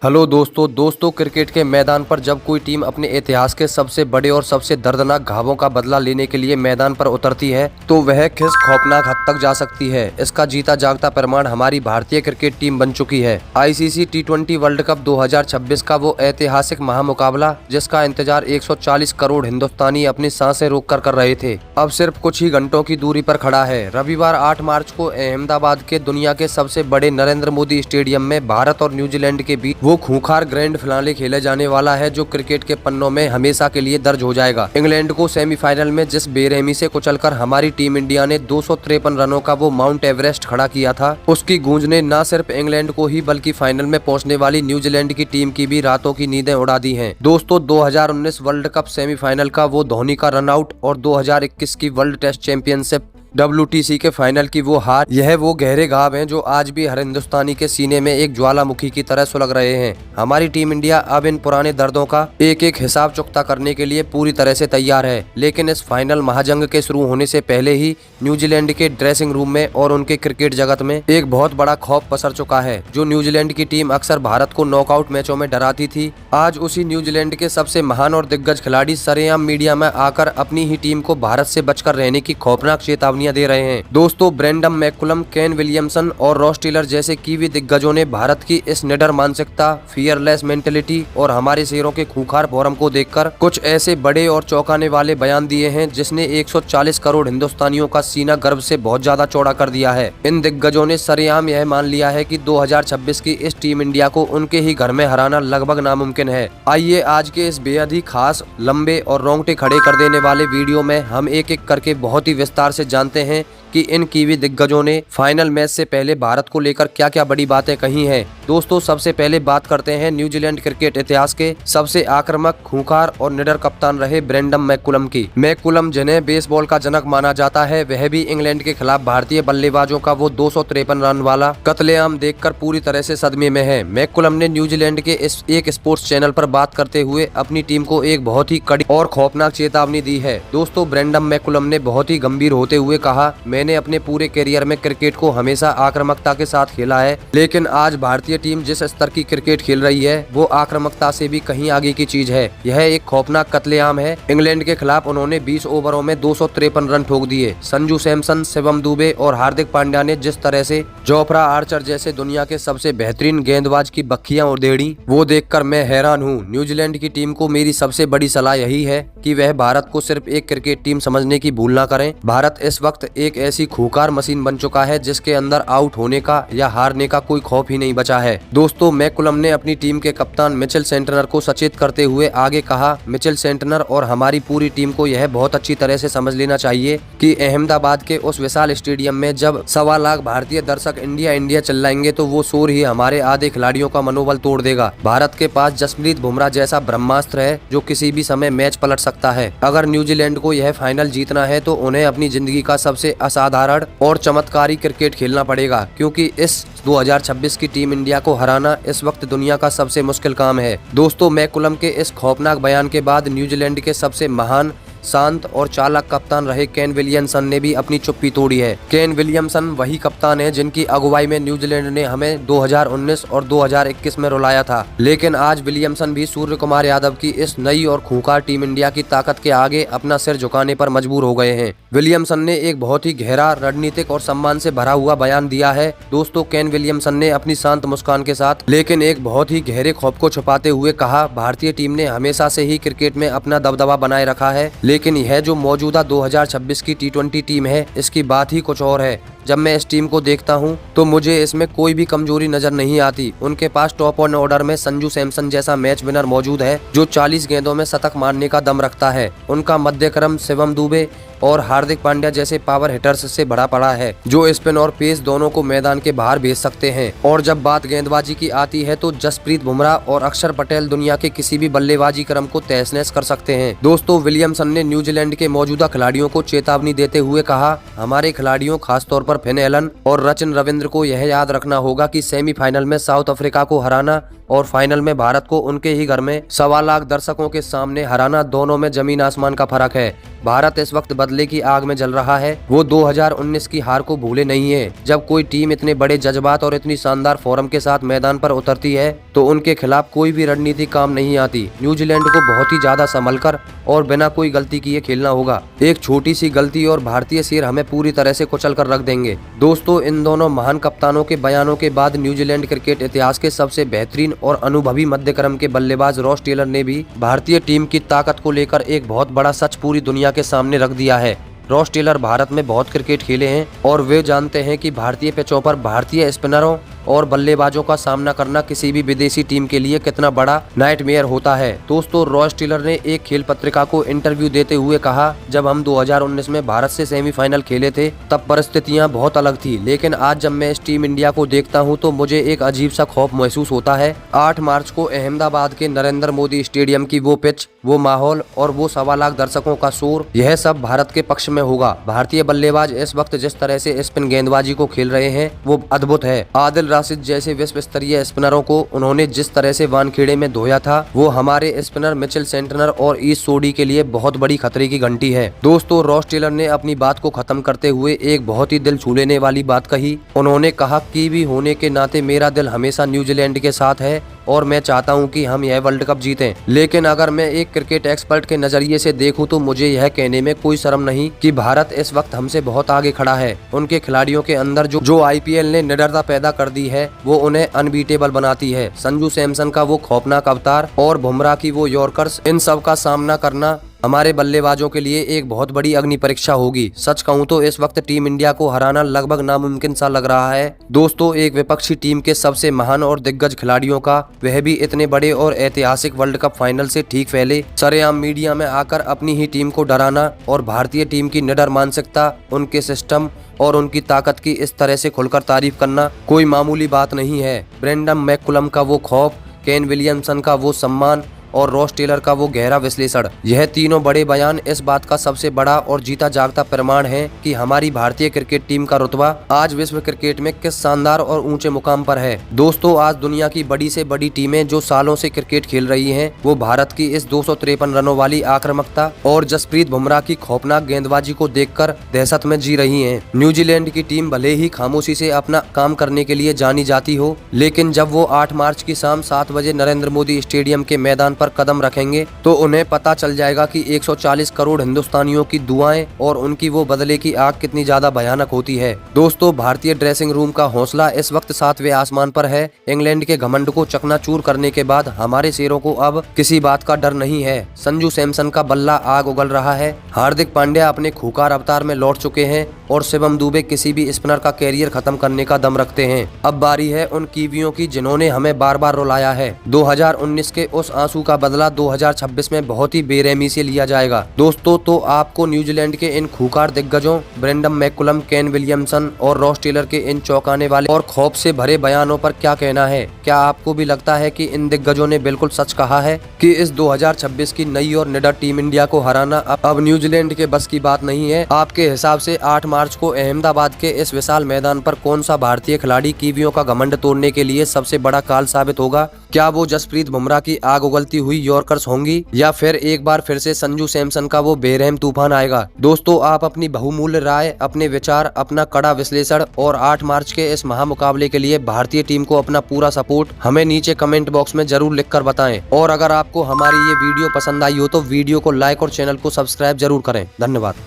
Hello दोस्तों cricket के मैदान पर जब कोई टीम अपने इतिहास के सबसे बड़े और सबसे दर्दनाक घावों का बदला लेने के लिए मैदान पर उतरती है तो वह किस खौफनाक हद तक जा सकती है, इसका जीता जागता प्रमाण हमारी भारतीय क्रिकेट टीम बन चुकी है। आईसीसी T20 वर्ल्ड कप 2026 का वो ऐतिहासिक महामुकाबला जिसका इंतजार 140 करोड़ हिंदुस्तानी अपनी सांसें रोक कर रहे थे, अब सिर्फ कुछ ही घंटों की दूरी पर खड़ा है। रविवार 8 मार्च को अहमदाबाद के दुनिया के सबसे बड़े नरेंद्र मोदी स्टेडियम में भारत और न्यूजीलैंड के बीच वो खूंखार ग्रैंड फिनाले खेले जाने वाला है जो क्रिकेट के पन्नों में हमेशा के लिए दर्ज हो जाएगा। इंग्लैंड को सेमीफाइनल में जिस बेरहमी से कुचलकर हमारी टीम इंडिया ने 253 रनों का वो माउंट एवरेस्ट खड़ा किया था, उसकी गूंज ने न सिर्फ इंग्लैंड को ही बल्कि फाइनल में पहुंचने वाली न्यूजीलैंड की टीम की भी रातों की नींदें उड़ा दी हैं। दोस्तों 2019 वर्ल्ड कप सेमीफाइनल का वो धोनी का रनआउट और 2021 की वर्ल्ड टेस्ट चैंपियनशिप WTC के फाइनल की वो हार, यह वो गहरे घाव हैं जो आज भी हर हिंदुस्तानी के सीने में एक ज्वालामुखी की तरह सुलग रहे हैं। हमारी टीम इंडिया अब इन पुराने दर्दों का एक एक हिसाब चुकता करने के लिए पूरी तरह से तैयार है, लेकिन इस फाइनल महाजंग के शुरू होने से पहले ही न्यूजीलैंड के ड्रेसिंग रूम में और उनके क्रिकेट जगत में एक बहुत बड़ा खौफ पसर चुका है। जो न्यूजीलैंड की टीम अक्सर भारत को नॉकआउट मैचों में डराती थी, आज उसी न्यूजीलैंड के सबसे महान और दिग्गज खिलाड़ी सरेआम मीडिया में आकर अपनी ही टीम को भारत से बचकर रहने की खौफनाक चेतावनी दे रहे हैं। दोस्तों ब्रेंडन मैकुलम, केन विलियमसन और रॉस टेलर जैसे कीवी दिग्गजों ने भारत की इस निडर मानसिकता, फियरलेस मेंटेलिटी और हमारे शेरों के खूंखार फॉर्म को देखकर कुछ ऐसे बड़े और चौंकाने वाले बयान दिए हैं जिसने 140 करोड़ हिंदुस्तानियों का सीना गर्व से बहुत ज्यादा चौड़ा कर दिया है। इन दिग्गजों ने सरेआम यह मान लिया है कि 2026 की इस टीम इंडिया को उनके ही घर में हराना लगभग नामुमकिन है। आइए आज के इस बेहद ही खास, लंबे और रोंगटे खड़े कर देने वाले वीडियो में हम एक एक करके बहुत ही विस्तार से जानते हैं कि इन कीवी दिग्गजों ने फाइनल मैच से पहले भारत को लेकर क्या क्या बड़ी बातें कही हैं। दोस्तों सबसे पहले बात करते हैं न्यूजीलैंड क्रिकेट इतिहास के सबसे आक्रामक, खूंखार और निडर कप्तान रहे ब्रेंडन मैकुलम की। मैकुलम जिन्हें बेसबॉल का जनक माना जाता है, वह भी इंग्लैंड के खिलाफ भारतीय बल्लेबाजों का वो 253 रन वाला कत्लेआम देखकर पूरी तरह से सदमे में है। मैकुलम ने न्यूजीलैंड के इस एक स्पोर्ट्स चैनल पर बात करते हुए अपनी टीम को एक बहुत ही कड़ी और खौफनाक चेतावनी दी है। दोस्तों ब्रेंडन मैकुलम ने बहुत ही गंभीर होते हुए कहा, मैंने अपने पूरे करियर में क्रिकेट को हमेशा आक्रामकता के साथ खेला है, लेकिन आज भारतीय टीम जिस स्तर की क्रिकेट खेल रही है वो आक्रामकता से भी कहीं आगे की चीज है। यह एक खौफनाक कत्लेआम है। इंग्लैंड के खिलाफ उन्होंने 20 ओवरों में 253 रन ठोक दिए। संजू सैमसन, शिवम दुबे और हार्दिक पांड्या ने जिस तरह से जोफ्रा आर्चर जैसे दुनिया के सबसे बेहतरीन गेंदबाज की बखियां उधेड़ी, वो देखकर मैं हैरान हूँ। न्यूजीलैंड की टीम को मेरी सबसे बड़ी सलाह यही है कि वह भारत को सिर्फ एक क्रिकेट टीम समझने की भूल ना करें। भारत इस वक्त एक ऐसी खूंखार मशीन बन चुका है जिसके अंदर आउट होने का या हारने का कोई खौफ ही नहीं बचा है। दोस्तों मैकुलम ने अपनी टीम के कप्तान मिचेल सेंटनर को सचेत करते हुए आगे कहा, मिचेल सेंटनर और हमारी पूरी टीम को यह बहुत अच्छी तरह से समझ लेना चाहिए कि अहमदाबाद के उस विशाल स्टेडियम में जब 1.25 लाख भारतीय दर्शक इंडिया इंडिया चिल्लाएंगे तो वो शोर ही हमारे आधे खिलाड़ियों का मनोबल तोड़ देगा। भारत के पास जसप्रीत बुमराह जैसा ब्रह्मास्त्र है जो किसी भी समय मैच पलट सकता है। अगर न्यूजीलैंड को यह फाइनल जीतना है तो उन्हें अपनी जिंदगी का सबसे असाधारण और चमत्कारी क्रिकेट खेलना पड़ेगा, क्योंकि इस 2026 की टीम इंडिया को हराना इस वक्त दुनिया का सबसे मुश्किल काम है। दोस्तों मैकुलम के इस खौफनाक बयान के बाद न्यूजीलैंड के सबसे महान, शांत और चालाक कप्तान रहे केन विलियमसन ने भी अपनी चुप्पी तोड़ी है। केन विलियमसन वही कप्तान है जिनकी अगुवाई में न्यूजीलैंड ने हमें 2019 और 2021 में रुलाया था, लेकिन आज विलियमसन भी सूर्य कुमार यादव की इस नई और खूंखार टीम इंडिया की ताकत के आगे अपना सिर झुकाने पर मजबूर हो गए हैं। विलियमसन ने एक बहुत ही गहरा, रणनीतिक और सम्मान से भरा हुआ बयान दिया है। दोस्तों केन विलियमसन ने अपनी शांत मुस्कान के साथ लेकिन एक बहुत ही गहरे खौफ को छुपाते हुए कहा, भारतीय टीम ने हमेशा से ही क्रिकेट में अपना दबदबा बनाए रखा है, लेकिन यह जो मौजूदा 2026 की T20 टीम है इसकी बात ही कुछ और है। जब मैं इस टीम को देखता हूं तो मुझे इसमें कोई भी कमजोरी नजर नहीं आती। उनके पास टॉप ऑर्डर में संजू सैमसन जैसा मैच विनर मौजूद है जो 40 गेंदों में शतक मारने का दम रखता है। उनका मध्यक्रम शिवम दुबे और हार्दिक पांड्या जैसे पावर हिटर्स से भरा पड़ा है जो स्पिन और पेस दोनों को मैदान के बाहर भेज सकते हैं। और जब बात गेंदबाजी की आती है तो जसप्रीत बुमराह और अक्षर पटेल दुनिया के किसी भी बल्लेबाजी क्रम को तहस नहस कर सकते हैं। दोस्तों विलियमसन ने न्यूजीलैंड के मौजूदा खिलाड़ियों को चेतावनी देते हुए कहा, हमारे खिलाड़ियों खासतौर पर फिन एलन और रचिन रविंद्र को यह याद रखना होगा कि सेमीफाइनल में साउथ अफ्रीका को हराना और फाइनल में भारत को उनके ही घर में 1.25 लाख दर्शकों के सामने हराना दोनों में जमीन आसमान का फर्क है। भारत इस वक्त बदले की आग में जल रहा है। वो 2019 की हार को भूले नहीं है। जब कोई टीम इतने बड़े जज्बात और इतनी शानदार फॉर्म के साथ मैदान पर उतरती है तो उनके खिलाफ कोई भी रणनीति काम नहीं आती। न्यूजीलैंड को बहुत ही ज्यादा संभलकर और बिना कोई गलती किए खेलना होगा। एक छोटी सी गलती और भारतीय शेर हमें पूरी तरह से कुचल कर रख देंगे। दोस्तों, इन दोनों महान कप्तानों के बयानों के बाद न्यूजीलैंड क्रिकेट इतिहास के सबसे बेहतरीन और अनुभवी मध्यक्रम के बल्लेबाज रॉस टेलर ने भी भारतीय टीम की ताकत को लेकर एक बहुत बड़ा सच पूरी दुनिया के सामने रख दिया है। रॉस टेलर भारत में बहुत क्रिकेट खेले हैं और वे जानते हैं कि भारतीय पिचों पर भारतीय स्पिनरों और बल्लेबाजों का सामना करना किसी भी विदेशी टीम के लिए कितना बड़ा नाइटमेयर होता है। दोस्तों, रॉस टेलर ने एक खेल पत्रिका को इंटरव्यू देते हुए कहा, जब हम 2019 में भारत से सेमीफाइनल खेले थे तब परिस्थितियां बहुत अलग थी, लेकिन आज जब मैं इस टीम इंडिया को देखता हूं तो मुझे एक अजीब सा खौफ महसूस होता है। 8 मार्च को अहमदाबाद के नरेंद्र मोदी स्टेडियम की वो पिच, वो माहौल और वो 1.25 लाख दर्शकों का शोर, यह सब भारत के पक्ष में होगा। भारतीय बल्लेबाज इस वक्त जिस तरह से स्पिन गेंदबाजी को खेल रहे हैं वो अद्भुत है। आदिल राशिद जैसे विश्व स्तरीय स्पिनरों को उन्होंने जिस तरह से वानखेड़े में धोया था वो हमारे स्पिनर मिचेल सेंटनर और ईश सोडी के लिए बहुत बड़ी खतरे की घंटी है। दोस्तों, रॉस टेलर ने अपनी बात को खत्म करते हुए एक बहुत ही दिल छू लेने वाली बात कही। उन्होंने कहा, कीवी होने के नाते मेरा दिल हमेशा न्यूजीलैंड के साथ है और मैं चाहता हूं कि हम यह वर्ल्ड कप जीतें। लेकिन अगर मैं एक क्रिकेट एक्सपर्ट के नजरिए से देखूं तो मुझे यह कहने में कोई शर्म नहीं कि भारत इस वक्त हमसे बहुत आगे खड़ा है। उनके खिलाड़ियों के अंदर जो आईपीएल ने निडरता पैदा कर दी है वो उन्हें अनबीटेबल बनाती है। संजू सैमसन का वो खौफनाक अवतार और बुमराह की वो यॉर्कर्स, इन सब का सामना करना हमारे बल्लेबाजों के लिए एक बहुत बड़ी अग्नि परीक्षा होगी। सच कहूं तो इस वक्त टीम इंडिया को हराना लगभग नामुमकिन सा लग रहा है। दोस्तों, एक विपक्षी टीम के सबसे महान और दिग्गज खिलाड़ियों का, वह भी इतने बड़े और ऐतिहासिक वर्ल्ड कप फाइनल से ठीक पहले, सरेआम मीडिया में आकर अपनी ही टीम को डराना और भारतीय टीम की निडर मानसिकता, उनके सिस्टम और उनकी ताकत की इस तरह से खुलकर तारीफ करना कोई मामूली बात नहीं है। ब्रेंडन मैकुलम का वो खौफ, केन विलियमसन का वो सम्मान और रॉस टेलर का वो गहरा विश्लेषण, यह तीनों बड़े बयान इस बात का सबसे बड़ा और जीता जागता प्रमाण है कि हमारी भारतीय क्रिकेट टीम का रुतबा आज विश्व क्रिकेट में किस शानदार और ऊंचे मुकाम पर है। दोस्तों, आज दुनिया की बड़ी से बड़ी टीमें जो सालों से क्रिकेट खेल रही हैं, वो भारत की इस 253 रनों वाली आक्रामकता और जसप्रीत बुमराह की खौफनाक गेंदबाजी को देखकर दहशत में जी रही हैं। न्यूजीलैंड की टीम भले ही खामोशी से अपना काम करने के लिए जानी जाती हो, लेकिन जब वो 8 मार्च की शाम 7 बजे नरेंद्र मोदी स्टेडियम के मैदान पर कदम रखेंगे तो उन्हें पता चल जाएगा कि 140 करोड़ हिंदुस्तानियों की दुआएं और उनकी वो बदले की आग कितनी ज्यादा भयानक होती है। दोस्तों, भारतीय ड्रेसिंग रूम का हौसला इस वक्त 7वें आसमान पर है। इंग्लैंड के घमंड को चकनाचूर करने के बाद हमारे शेरों को अब किसी बात का डर नहीं है। संजू सैमसन का बल्ला आग उगल रहा है। हार्दिक पांड्या अपने खूंखार अवतार में लौट चुके हैं और शिवम दुबे किसी भी स्पिनर का कैरियर खत्म करने का दम रखते हैं। अब बारी है उन कीवियों की जिन्होंने हमें बार बार रुलाया है। 2019 के उस आंसू का बदला 2026 में बहुत ही बेरहमी से लिया जाएगा। दोस्तों, तो आपको न्यूजीलैंड के इन खूंखार दिग्गजों ब्रेंडन मैकुलम, केन विलियमसन और रॉस टेलर के इन चौंकाने वाले और खौफ से भरे बयानों पर क्या कहना है? क्या आपको भी लगता है कि इन दिग्गजों ने बिल्कुल सच कहा है कि इस 2026 की नई और निडर टीम इंडिया को हराना अब न्यूजीलैंड के बस की बात नहीं है? आपके हिसाब से 8 मार्च को अहमदाबाद के इस विशाल मैदान पर कौन सा भारतीय खिलाड़ी कीवियों का घमंड तोड़ने के लिए सबसे बड़ा काल साबित होगा? क्या वो जसप्रीत बुमराह की आग उगलती हुई यॉर्कर्स होंगी या फिर एक बार फिर से संजू सैमसन का वो बेरहम तूफान आएगा? दोस्तों, आप अपनी बहुमूल्य राय, अपने विचार, अपना कड़ा विश्लेषण और 8 मार्च के इस महामुकाबले के लिए भारतीय टीम को अपना पूरा सपोर्ट हमें नीचे कमेंट बॉक्स में जरूर लिखकर बताएं। और अगर आपको हमारी ये वीडियो पसंद आई हो तो वीडियो को लाइक और चैनल को सब्सक्राइब जरूर करें। धन्यवाद।